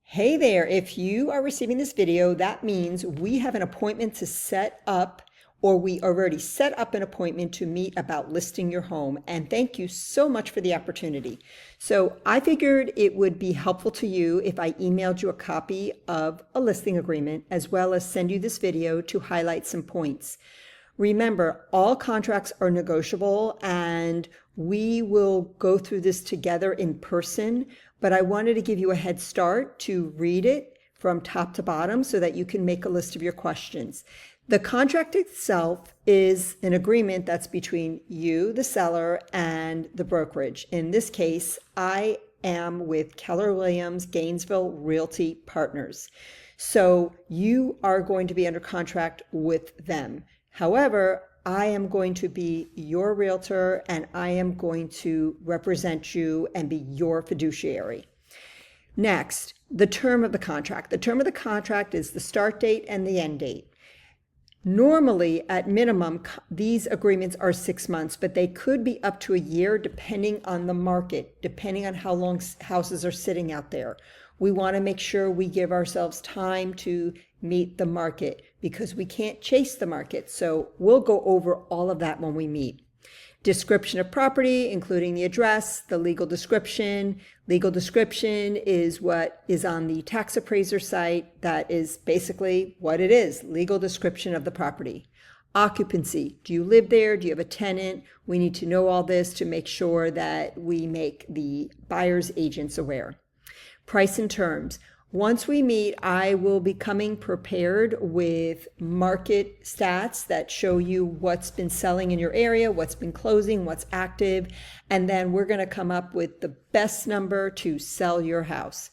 Hey there, if you are receiving this video, that means we have an appointment to set up, or we already set up an appointment to meet about listing your home. And thank you so much for the opportunity. So I figured it would be helpful to you if I emailed you a copy of a listing agreement, as well as send you this video to highlight some points. Remember, all contracts are negotiable and we will go through this together in person, but I wanted to give you a head start to read it from top to bottom so that you can make a list of your questions. The contract itself is an agreement that's between you, the seller, and the brokerage. In this case, I am with Keller Williams Gainesville Realty Partners. So you are going to be under contract with them. However, I am going to be your realtor and I am going to represent you and be your fiduciary. Next, the term of the contract. The term of the contract is the start date and the end date. Normally, at minimum, these agreements are 6 months, but they could be up to a year depending on the market, depending on how long houses are sitting out there. We want to make sure we give ourselves time to meet the market because we can't chase the market. So we'll go over all of that when we meet. Description of property, including the address, the legal description. Legal description is what is on the tax appraiser site. That is basically what it is, legal description of the property. Occupancy, do you live there? Do you have a tenant? We need to know all this to make sure that we make the buyer's agents aware. Price and terms. Once we meet, I will be coming prepared with market stats that show you what's been selling in your area, what's been closing, what's active, and then we're going to come up with the best number to sell your house.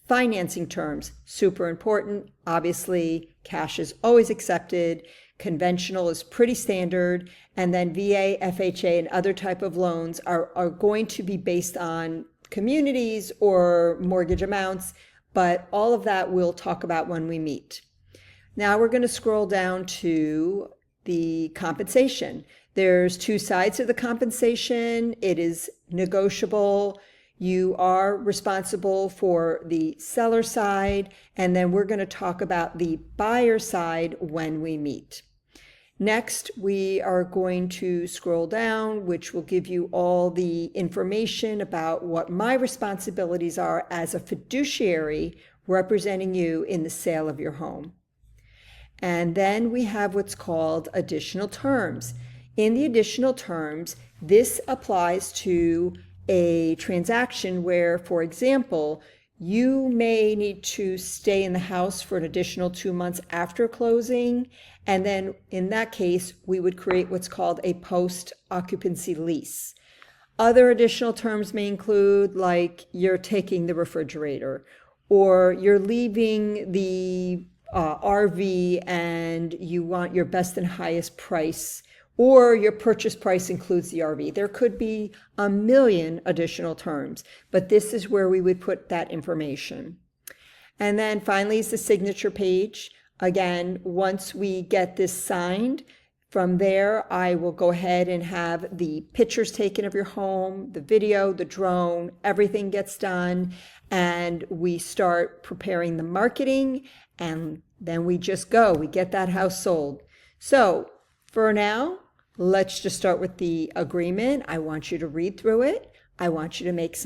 Financing terms, super important. Obviously, cash is always accepted. Conventional is pretty standard. And then VA, FHA, and other type of loans are going to be based on communities or mortgage amounts. But all of that we'll talk about when we meet. Now we're going to scroll down to the compensation. There's two sides of the compensation. It is negotiable. You are responsible for the seller side, and then we're going to talk about the buyer side when we meet. Next, we are going to scroll down, which will give you all the information about what my responsibilities are as a fiduciary representing you in the sale of your home. And then we have what's called additional terms. In the additional terms, this applies to a transaction where, for example, you may need to stay in the house for an additional 2 months after closing. And then in that case, we would create what's called a post-occupancy lease. Other additional terms may include like you're taking the refrigerator or you're leaving the RV and you want your best and highest price, or your purchase price includes the RV. There could be a million additional terms, but this is where we would put that information. And then finally is the signature page. Again, once we get this signed, from there, I will go ahead and have the pictures taken of your home, the video, the drone, everything gets done, and we start preparing the marketing, and then we just go. We get that house sold. So for now, let's just start with the agreement. I want you to read through it. I want you to make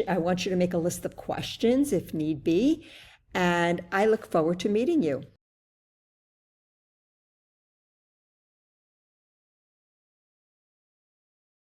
I want you to make a list of questions if need be. And I look forward to meeting you.